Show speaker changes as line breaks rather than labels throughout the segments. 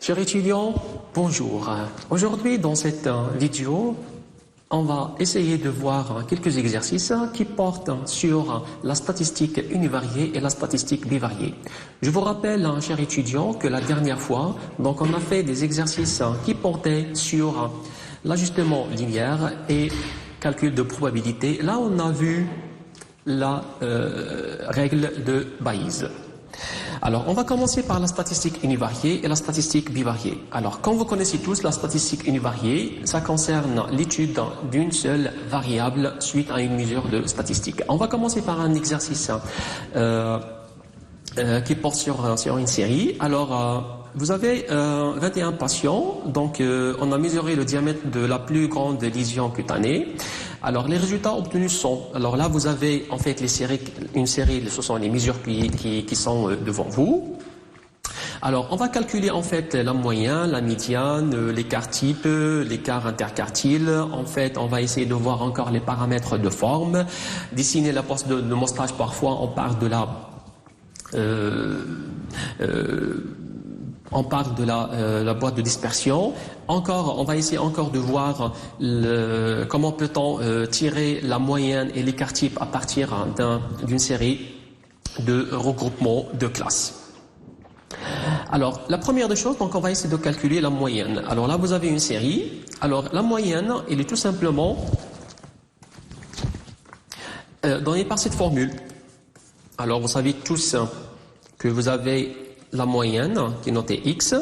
Chers étudiants, bonjour. Aujourd'hui, dans cette vidéo, on va essayer de voir quelques exercices qui portent sur la statistique univariée et la statistique bivariée. Je vous rappelle, chers étudiants, que la dernière fois, donc on a fait des exercices qui portaient sur l'ajustement linéaire et calcul de probabilité. Là, on a vu la règle de Bayes. Alors, on va commencer par la statistique univariée et la statistique bivariée. Alors, comme vous connaissez tous, la statistique univariée, ça concerne l'étude d'une seule variable suite à une mesure de statistique. On va commencer par un exercice qui porte sur une série. Alors, vous avez 21 patients, donc on a mesuré le diamètre de la plus grande lésion cutanée. Alors les résultats obtenus sont, alors là vous avez en fait une série, ce sont les mesures qui sont devant vous. Alors on va calculer en fait la moyenne, la médiane, l'écart type, l'écart interquartile. En fait on va essayer de voir encore les paramètres de forme, dessiner la poste de montage. Parfois on parle de la boîte de dispersion. Encore, on va essayer encore de voir comment peut-on tirer la moyenne et l'écart type à partir d'une série de regroupements de classes. Alors, la première des choses, donc on va essayer de calculer la moyenne. Alors là, vous avez une série. Alors, la moyenne, elle est tout simplement donnée par cette formule. Alors, vous savez tous que vous avez la moyenne qui est notée x,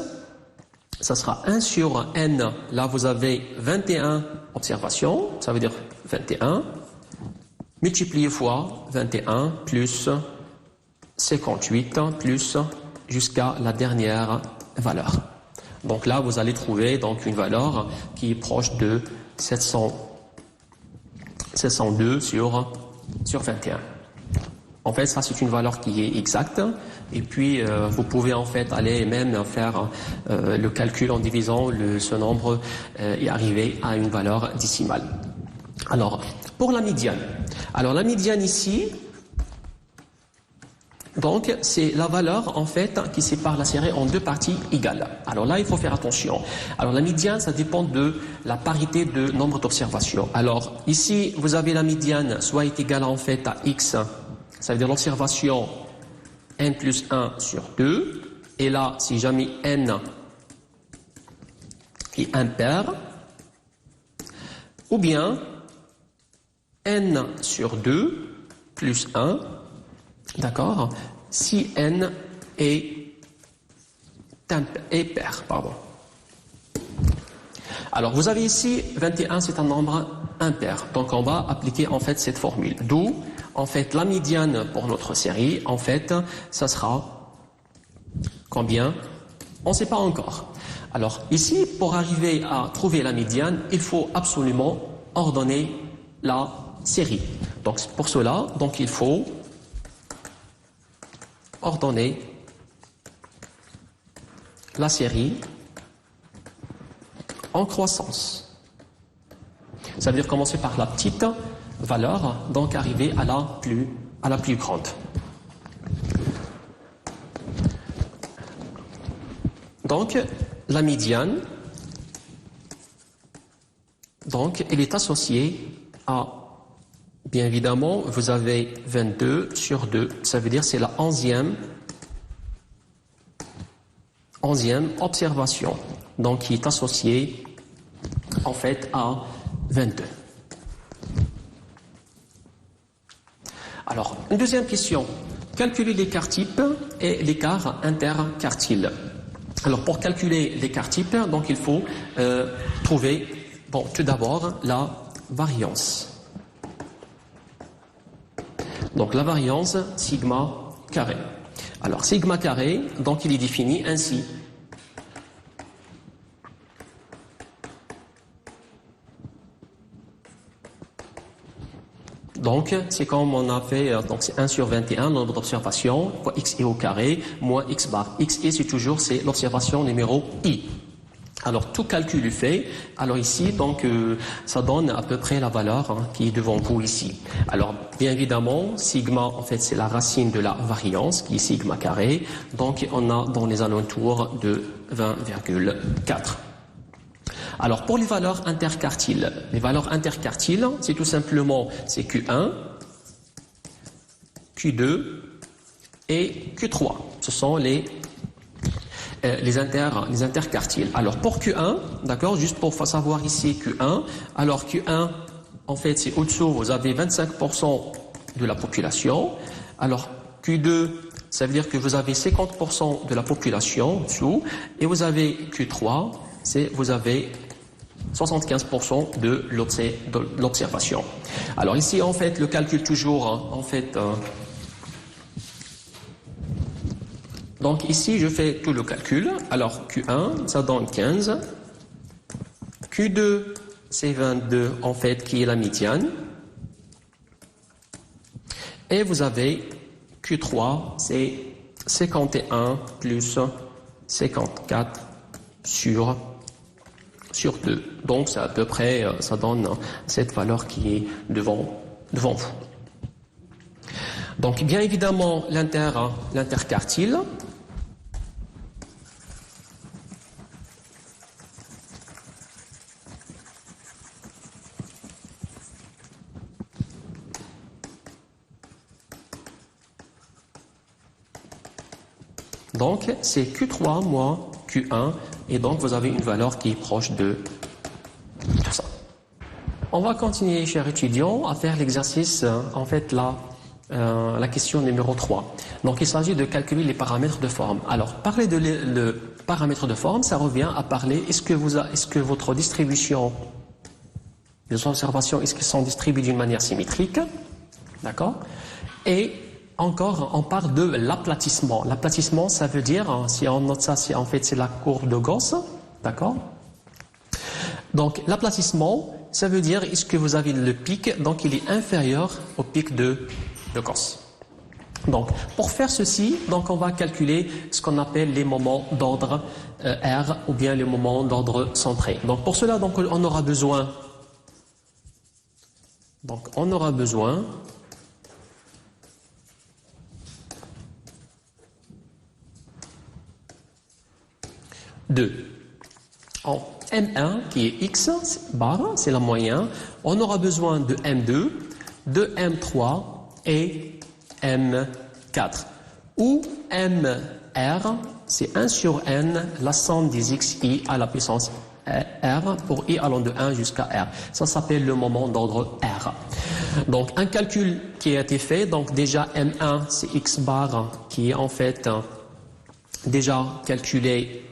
ça sera 1 sur n, là vous avez 21 observations, ça veut dire 21, multiplié fois 21 plus 58 plus jusqu'à la dernière valeur. Donc là vous allez trouver donc une valeur qui est proche de 702 sur 21. En fait, ça c'est une valeur qui est exacte. Et puis, vous pouvez en fait aller même faire le calcul en divisant ce nombre et arriver à une valeur décimale. Alors, pour la médiane. Alors, la médiane ici, donc, c'est la valeur en fait qui sépare la série en deux parties égales. Alors là, il faut faire attention. Alors, la médiane, ça dépend de la parité de nombre d'observations. Alors, ici, vous avez la médiane soit est égale en fait à x. Ça veut dire l'observation n plus 1 sur 2. Et là, si jamais n est impair, ou bien n sur 2 plus 1, d'accord, si n est pair, pardon. Alors, vous avez ici 21, c'est un nombre impair. Donc, on va appliquer en fait cette formule. D'où en fait, la médiane pour notre série, en fait, ça sera combien? On ne sait pas encore. Alors, ici, pour arriver à trouver la médiane, il faut absolument ordonner la série. Donc, pour cela, donc, il faut ordonner la série en croissance. Ça veut dire commencer par la petite valeur, donc arriver à la plus grande. Donc, la médiane, donc, elle est associée à, bien évidemment, vous avez 22 sur 2, ça veut dire c'est la 11e observation, donc qui est associée en fait à 22. Alors, une deuxième question. Calculer l'écart type et l'écart interquartile. Alors, pour calculer l'écart type, donc il faut trouver, bon, tout d'abord, la variance. Donc, la variance sigma carré. Alors, sigma carré, donc il est défini ainsi. Donc, c'est comme on a fait, donc c'est 1 sur 21, le nombre d'observations, fois xi au carré, moins x bar. Xi, c'est toujours l'observation numéro i. Alors tout calcul est fait. Alors ici, donc ça donne à peu près la valeur qui est devant vous ici. Alors bien évidemment, sigma en fait c'est la racine de la variance qui est sigma carré. Donc on a dans les alentours de 20,4. Alors pour les valeurs interquartiles, c'est tout simplement c'est Q1, Q2 et Q3. Ce sont les interquartiles. Alors pour Q1, d'accord, juste pour savoir ici Q1, alors Q1, en fait, c'est au-dessous, vous avez 25% de la population. Alors Q2, ça veut dire que vous avez 50% de la population au-dessous. Et vous avez Q3, vous avez 75% de l'observation. Alors ici, en fait, le calcul toujours, en fait... Donc ici, je fais tout le calcul. Alors Q1, ça donne 15. Q2, c'est 22, en fait, qui est la médiane. Et vous avez Q3, c'est 51 plus 54 sur 2. Donc c'est à peu près, ça donne cette valeur qui est devant vous. Donc bien évidemment, l'interquartile. Donc, c'est Q3 moins Q1, et donc vous avez une valeur qui est proche de ça. On va continuer, chers étudiants, à faire l'exercice, en fait, la question numéro 3. Donc, il s'agit de calculer les paramètres de forme. Alors, parler de paramètres de forme, ça revient à parler, est-ce que votre distribution, les observations, est-ce qu'elles sont distribuées d'une manière symétrique? D'accord? Et encore, on parle de l'aplatissement. L'aplatissement, ça veut dire, si on note ça, en fait, c'est la courbe de Gauss. D'accord? Donc, l'aplatissement, ça veut dire, est-ce que vous avez le pic, donc il est inférieur au pic de Gauss. Donc, pour faire ceci, donc on va calculer ce qu'on appelle les moments d'ordre R ou bien les moments d'ordre centré. Donc, pour cela, donc, on aura besoin de en M1 qui est X bar, c'est la moyenne. On aura besoin de M2, de M3 et M4. Où MR, c'est 1 sur N, la somme des XI à la puissance R pour I allant de 1 jusqu'à R. Ça s'appelle le moment d'ordre R. Donc un calcul qui a été fait, donc déjà M1 c'est X bar qui est en fait déjà calculé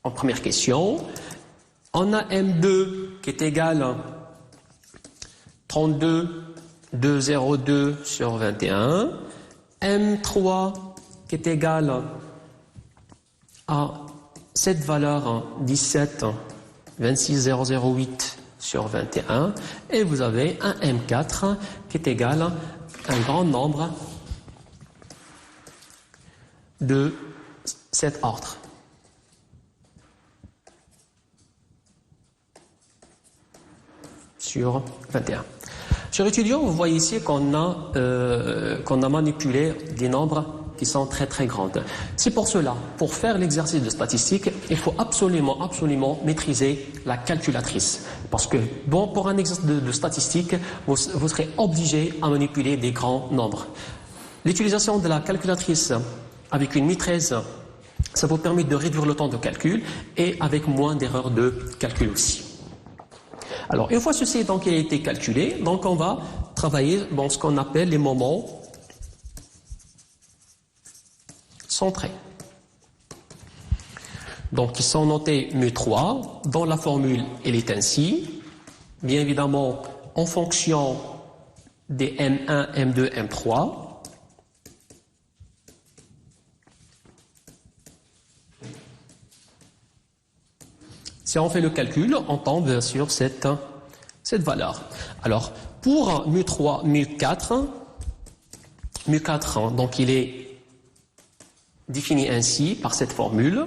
en première question. On a M2 qui est égal à 32,202 sur 21. M3 qui est égal à cette valeur 17,26008 sur 21. Et vous avez un M4 qui est égal à un grand nombre de cet ordre. Sur 21. Chers étudiants, vous voyez ici qu'on a manipulé des nombres qui sont très très grandes. C'est pour cela, pour faire l'exercice de statistique, il faut absolument maîtriser la calculatrice. Parce que bon, pour un exercice de statistique, vous serez obligé à manipuler des grands nombres. L'utilisation de la calculatrice avec une maîtrise, ça vous permet de réduire le temps de calcul et avec moins d'erreurs de calcul aussi. Alors, une fois ceci donc il a été calculé, donc on va travailler dans ce qu'on appelle les moments centrés. Donc, ils sont notés mu3. Dans la formule, elle est ainsi. Bien évidemment, en fonction des M1, M2, M3. Si on fait le calcul, on tombe sur cette valeur. Alors, pour mu3, mu4, donc il est défini ainsi par cette formule.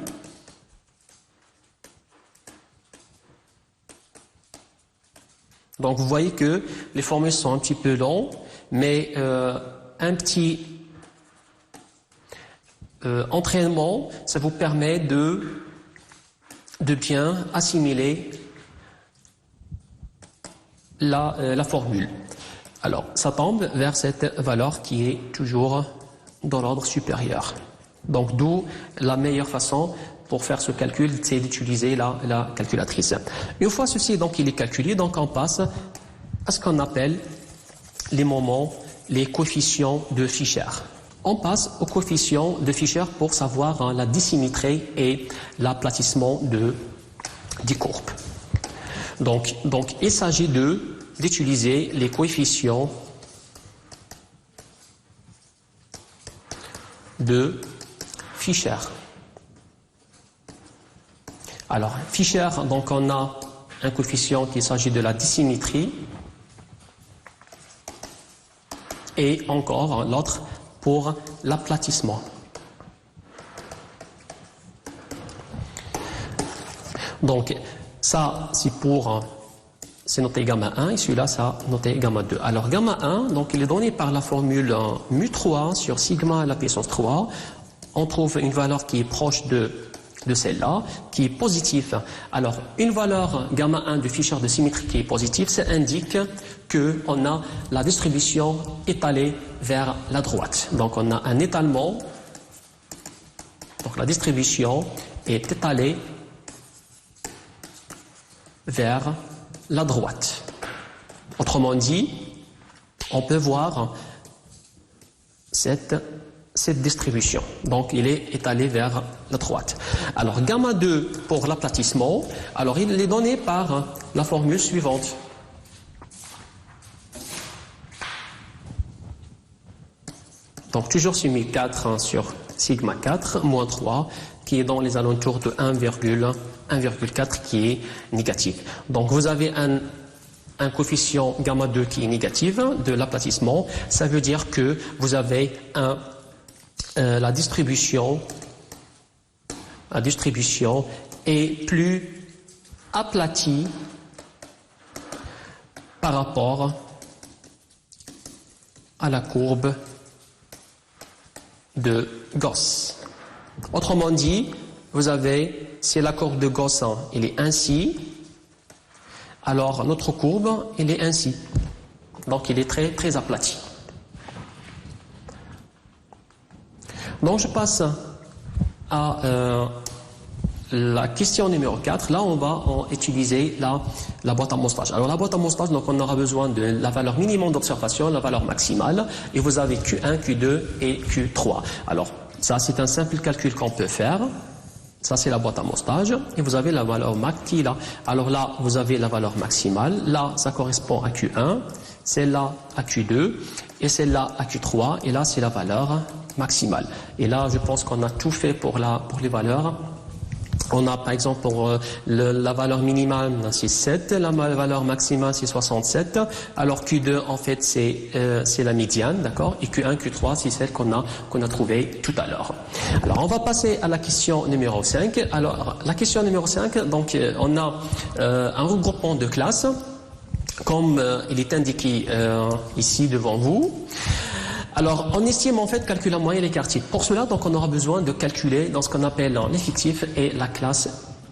Donc vous voyez que les formules sont un petit peu longues, mais un petit entraînement, ça vous permet de bien assimiler la formule. Alors, ça tombe vers cette valeur qui est toujours dans l'ordre supérieur. Donc, d'où la meilleure façon pour faire ce calcul, c'est d'utiliser la calculatrice. Une fois ceci, donc, il est calculé, donc on passe à ce qu'on appelle les moments, les coefficients de Fisher. On passe aux coefficients de Fisher pour savoir la dissymétrie et l'aplatissement des courbes. Donc, il s'agit d'utiliser les coefficients de Fisher. Alors, Fisher, donc on a un coefficient qui s'agit de la dissymétrie et encore l'autre pour l'aplatissement. Donc, ça, c'est noté gamma 1 et celui-là, ça noté gamma 2. Alors, gamma 1, donc, il est donné par la formule mu3 sur sigma à la puissance 3. On trouve une valeur qui est proche de celle-là, qui est positive. Alors, une valeur gamma 1 de Fisher de symétrie qui est positive, ça indique qu'on a la distribution étalée vers la droite. Donc, on a un étalement. Donc, la distribution est étalée vers la droite. Autrement dit, on peut voir cette distribution. Donc, il est étalé vers la droite. Alors, gamma 2 pour l'aplatissement, alors il est donné par la formule suivante. Donc, toujours sigma 4 sur sigma 4 moins 3, qui est dans les alentours de 1,4 qui est négatif. Donc, vous avez un coefficient gamma 2 qui est négatif de l'aplatissement. Ça veut dire que vous avez la distribution est plus aplatie par rapport à la courbe de Gauss. Autrement dit, vous avez, si la courbe de Gauss elle est ainsi, alors notre courbe elle est ainsi. Donc il est très très aplati. Donc je passe à la question numéro 4. Là on va utiliser la boîte à montage. Alors la boîte à montage, donc on aura besoin de la valeur minimum d'observation, la valeur maximale, et vous avez Q1, Q2 et Q3. Alors ça c'est un simple calcul qu'on peut faire. Ça c'est la boîte à montage et vous avez la valeur max qui est là. Alors là vous avez la valeur maximale, là ça correspond à Q1, celle-là à Q2 et celle-là à Q3 et là c'est la valeur maximale. Et là je pense qu'on a tout fait pour les valeurs. On a par exemple pour la valeur minimale c'est 7, la valeur maximale c'est 67, alors Q2 en fait c'est la médiane, d'accord, et Q1, Q3 c'est celle qu'on a trouvée tout à l'heure. Alors on va passer à la question numéro 5. Alors la question numéro 5, donc on a un regroupement de classes comme il est indiqué ici devant vous. Alors, on estime en fait calculer la moyenne et l'écart type. Pour cela, donc, on aura besoin de calculer dans ce qu'on appelle l'effectif et la classe,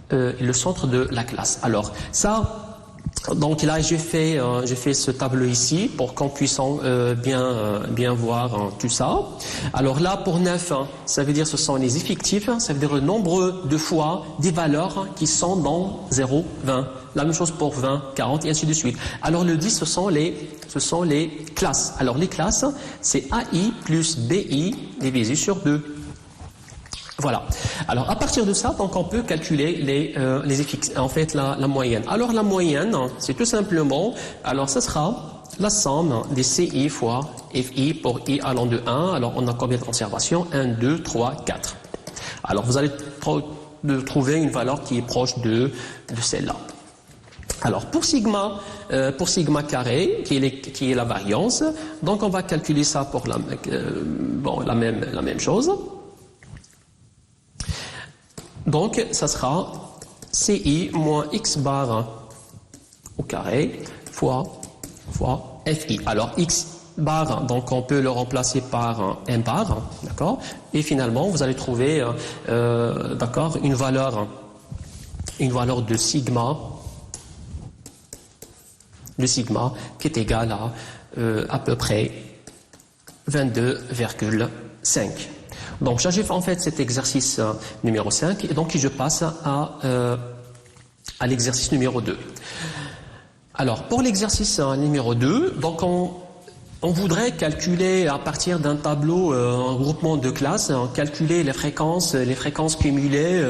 le centre de la classe. Alors, ça, donc là, j'ai fait ce tableau ici pour qu'on puisse bien voir tout ça. Alors là, pour 9, ça veut dire ce sont les effectifs, ça veut dire le nombre de fois des valeurs qui sont dans 0, 20. La même chose pour 20, 40 et ainsi de suite. Alors le 10, ce sont les classes. Alors les classes, c'est AI plus BI divisé sur 2. Voilà. Alors à partir de ça, donc on peut calculer les effectifs, en fait la moyenne. Alors la moyenne, c'est tout simplement, alors ça sera la somme des CI fois FI pour I allant de 1. Alors on a combien d'observations? 1, 2, 3, 4. Alors vous allez trouver une valeur qui est proche de celle-là. Alors pour sigma carré, qui est la variance, donc on va calculer ça pour la même chose. Donc ça sera CI moins X bar au carré fois FI. Alors, X bar, donc on peut le remplacer par M bar, d'accord? Et finalement, vous allez trouver, d'accord, une valeur de sigma, qui est égale à peu près 22,5. Donc, j'ajoute en fait cet exercice numéro 5 et donc je passe à l'exercice numéro 2. Alors, pour l'exercice numéro 2, donc on voudrait calculer à partir d'un tableau, un groupement de classes, calculer les fréquences cumulées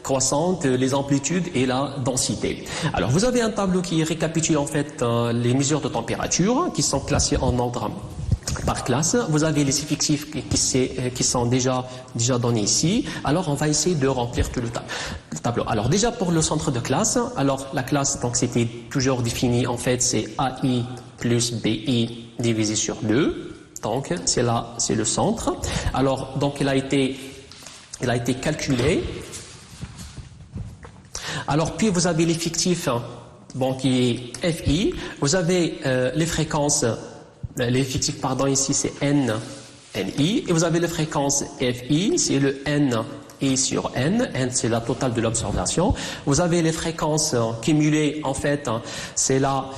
croissantes, les amplitudes et la densité. Alors, vous avez un tableau qui récapitule en fait les mesures de température qui sont classées en ordre par classe. Vous avez les effectifs qui sont déjà donnés ici. Alors, on va essayer de remplir tout le tableau. Alors, déjà pour le centre de classe, alors la classe, donc c'était toujours défini, en fait, c'est AI plus BI divisé sur 2. Donc, c'est là, c'est le centre. Alors, donc, il a été calculé. Alors, puis vous avez l'effectif, bon, qui est FI. Vous avez les fréquences. L'effectif, pardon, ici c'est NI, et vous avez les fréquences FI, c'est le NI sur N c'est la totale de l'observation. Vous avez les fréquences cumulées, en fait, c'est la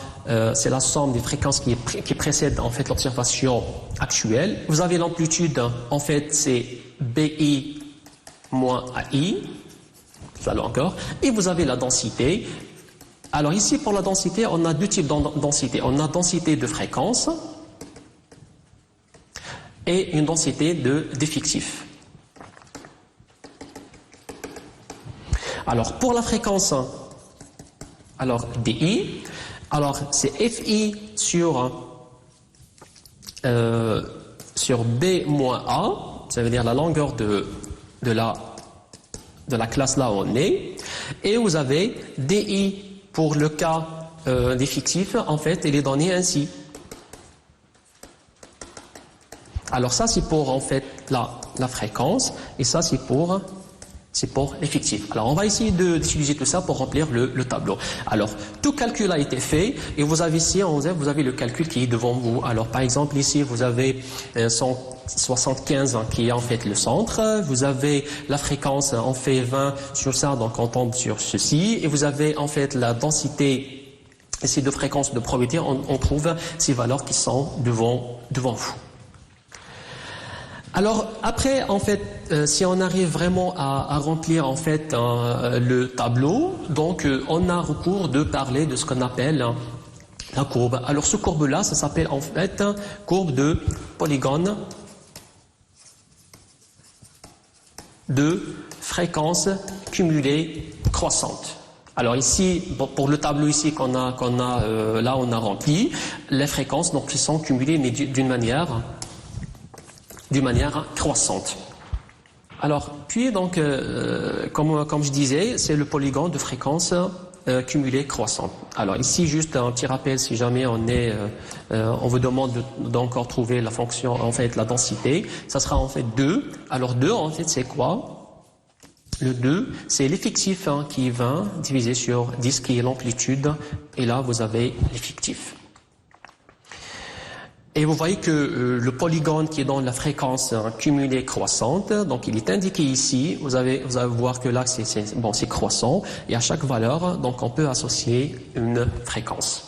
somme des fréquences qui précèdent en fait l'observation actuelle. Vous avez l'amplitude, en fait, c'est BI moins AI, ça encore, et vous avez la densité. Alors ici, pour la densité, on a deux types de densité. On a densité de fréquence et une densité d'effectifs. Alors, pour la fréquence, alors DI, alors c'est FI sur B moins A, ça veut dire la longueur de la classe là où on est, et vous avez DI pour le cas d'effectif, en fait, il est donné ainsi. Alors ça, c'est pour, en fait, la fréquence, et ça, c'est pour l'effectif. Alors, on va essayer d'utiliser tout ça pour remplir le tableau. Alors, tout calcul a été fait, et vous avez ici, vous avez le calcul qui est devant vous. Alors, par exemple, ici, vous avez 175 qui est en fait le centre. Vous avez la fréquence, on fait 20 sur ça, donc on tombe sur ceci. Et vous avez, en fait, la densité, et ces deux fréquences de probabilité, on trouve ces valeurs qui sont devant vous. Alors après, en fait, si on arrive vraiment à remplir en fait le tableau, donc on a recours de parler de ce qu'on appelle la courbe. Alors ce courbe-là, ça s'appelle en fait courbe de polygone de fréquence cumulée croissante. Alors ici, pour le tableau ici là on a rempli les fréquences donc qui sont cumulées mais d'une manière croissante. Alors, puis donc, comme je disais, c'est le polygone de fréquence cumulée croissante. Alors ici, juste un petit rappel, si jamais on vous demande d'encore trouver la fonction, en fait, la densité, ça sera en fait 2. Alors 2, en fait, c'est quoi? Le 2, c'est l'effectif qui est 20 divisé sur 10 qui est l'amplitude, et là, vous avez l'effectif. Et vous voyez que le polygone qui est dans la fréquence cumulée croissante, donc il est indiqué ici, vous allez voir que là c'est croissant, et à chaque valeur, donc on peut associer une fréquence.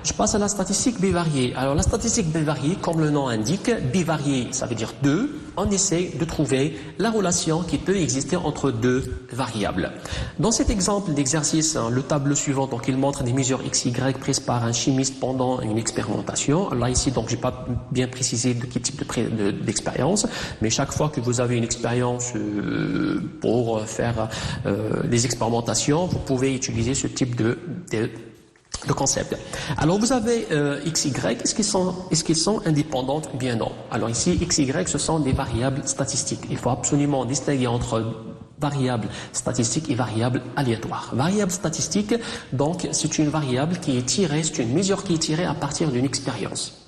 Je passe à la statistique bivariée. Alors la statistique bivariée, comme le nom indique, bivariée, ça veut dire 2. On essaie de trouver la relation qui peut exister entre deux variables. Dans cet exemple d'exercice, le tableau suivant, donc il montre des mesures XY prises par un chimiste pendant une expérimentation. Là ici, donc j'ai pas bien précisé de quel type d'expérience, mais chaque fois que vous avez une expérience pour faire des expérimentations, vous pouvez utiliser ce type de concept. Alors vous avez XY, est-ce qu'ils sont indépendantes? Bien non. Alors ici, XY, ce sont des variables statistiques. Il faut absolument distinguer entre variable statistique et variable aléatoire. Variable statistique, donc c'est une variable qui est tirée, c'est une mesure qui est tirée à partir d'une expérience.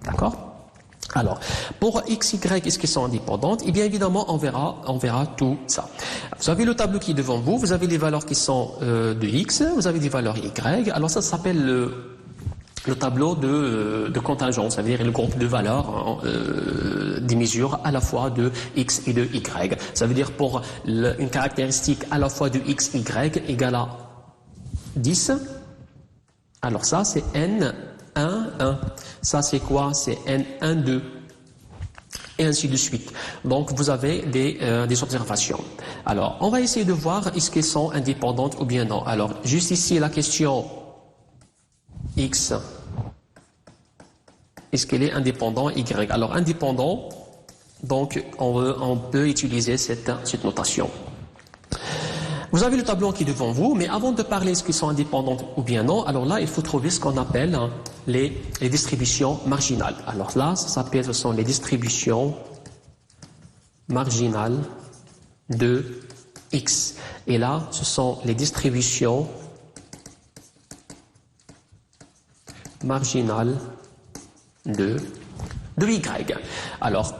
D'accord? Alors, pour x, y, est-ce qu'elles sont indépendantes? Eh bien, évidemment, on verra tout ça. Vous avez le tableau qui est devant vous, vous avez les valeurs qui sont de x, vous avez des valeurs y. Alors, ça s'appelle le tableau de contingence, c'est-à-dire le groupe de valeurs des mesures à la fois de x et de y. Ça veut dire pour une caractéristique à la fois de x, y égale à 10. Alors ça, c'est n1, 1. Ça, c'est quoi? C'est n1, 2. Et ainsi de suite. Donc, vous avez des observations. Alors, on va essayer de voir est-ce qu'elles sont indépendantes ou bien non. Alors, juste ici, la question x, est-ce qu'elle est indépendante y? Alors, indépendant, donc, on peut utiliser cette notation. Vous avez le tableau qui est devant vous, mais avant de parler est-ce qu'elles sont indépendantes ou bien non, alors là, il faut trouver ce qu'on appelle les distributions marginales. Alors là, ce sont les distributions marginales de x. Et là, ce sont les distributions marginales de y. Alors,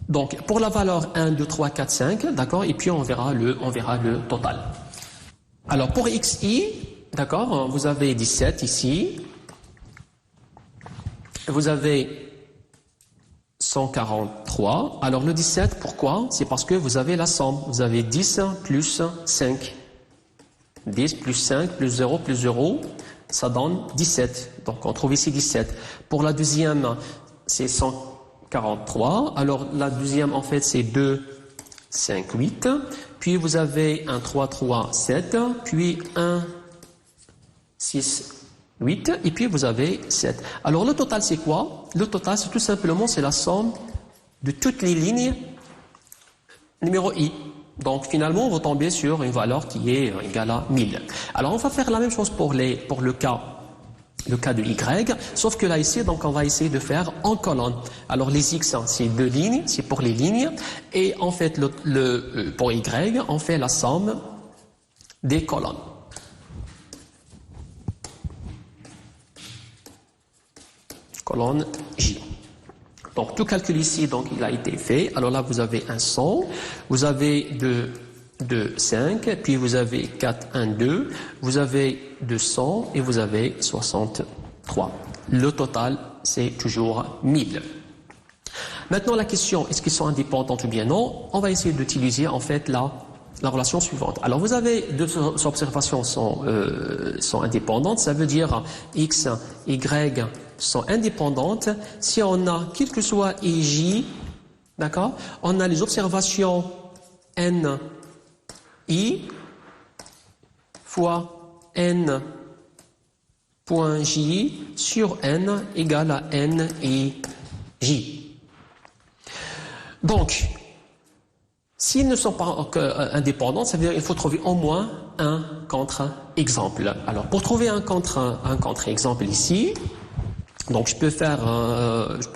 donc, pour la valeur 1, 2, 3, 4, 5, d'accord, et puis on verra le total. Alors, pour xi, d'accord, vous avez 17 ici, vous avez 143. Alors, le 17, pourquoi? C'est parce que vous avez la somme. Vous avez 10 plus 5. 10 plus 5 plus 0 plus 0, ça donne 17. Donc, on trouve ici 17. Pour la deuxième, c'est 143. Alors, la deuxième, en fait, c'est 2, 5, 8. Puis, vous avez un 3, 3, 7. Puis, 1, 6, 8. Et puis, vous avez 7. Alors, le total, c'est quoi? Le total, c'est tout simplement, c'est la somme de toutes les lignes numéro i. Donc, finalement, on va tomber sur une valeur qui est égale à 1000. Alors, on va faire la même chose pour le cas de y, sauf que là ici, donc on va essayer de faire en colonne. Alors les x, c'est 2 lignes, c'est pour les lignes, et en fait pour y, on fait la somme des colonnes. Colonne J. Donc tout calcul ici, donc il a été fait. Alors là vous avez un 100, vous avez 2, 5, puis vous avez 4, 1, 2, vous avez 200 et vous avez 63. Le total, c'est toujours 1000. Maintenant, la question, est-ce qu'ils sont indépendantes ou bien non? On va essayer d'utiliser en fait la relation suivante. Alors, vous avez deux observations sont indépendantes, ça veut dire x, y sont indépendantes. Si on a, quel que soit ij, d'accord, on a les observations n, i fois n point j sur n égale à n et j. Donc, s'ils ne sont pas indépendants, ça veut dire qu'il faut trouver au moins un contre-exemple. Alors, pour trouver un contre-exemple ici, donc je peux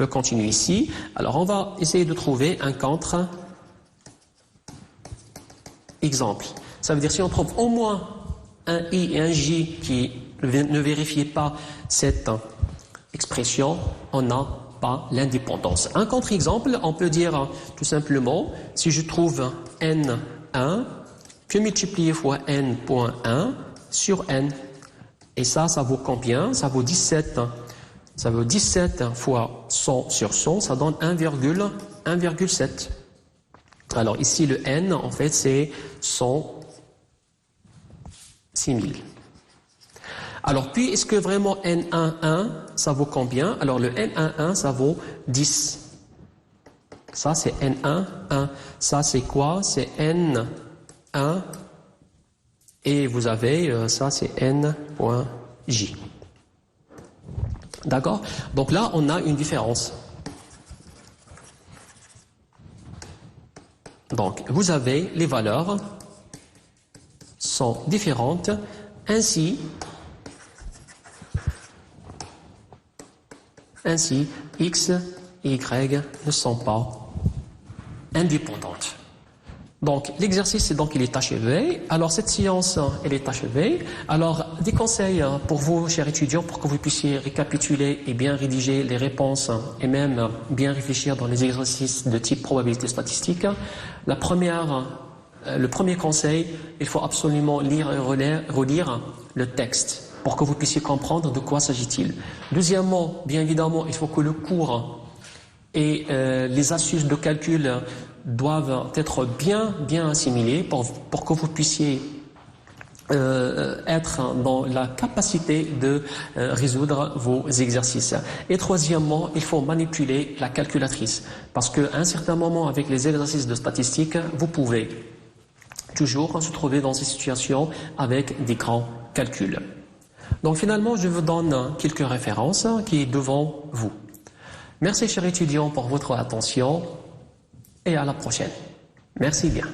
continuer ici. Alors, on va essayer de trouver un contre-exemple. Ça veut dire si on trouve au moins un i et un j qui ne vérifient pas cette expression, on n'a pas l'indépendance. Un contre-exemple, on peut dire tout simplement, si je trouve n1, que multiplier fois n.1 sur n. Et ça vaut combien? Ça vaut 17. Ça vaut 17 fois 100 sur 100, ça donne 1,7. Alors ici, le n, en fait, c'est 6000. Alors, puis, est-ce que vraiment n11, ça vaut combien? Alors, le n11, ça vaut 10. Ça, c'est n11. Ça, c'est quoi? C'est n1. Et vous avez, ça, c'est n.j. D'accord? Donc là, on a une différence. Donc, vous avez les valeurs sont différentes. Ainsi, x et y ne sont pas indépendantes. Donc, l'exercice, il est achevé. Alors, cette séance, elle est achevée. Alors, des conseils pour vous, chers étudiants, pour que vous puissiez récapituler et bien rédiger les réponses et même bien réfléchir dans les exercices de type probabilité statistique. Le premier conseil, il faut absolument lire et relire le texte pour que vous puissiez comprendre de quoi s'agit-il. Deuxièmement, bien évidemment, il faut que le cours et les astuces de calcul doivent être bien assimilés pour que vous puissiez être dans la capacité de résoudre vos exercices. Et troisièmement, il faut manipuler la calculatrice parce qu'à un certain moment, avec les exercices de statistique, vous pouvez toujours se trouver dans ces situations avec des grands calculs. Donc finalement, je vous donne quelques références qui est devant vous. Merci chers étudiants pour votre attention et à la prochaine. Merci bien.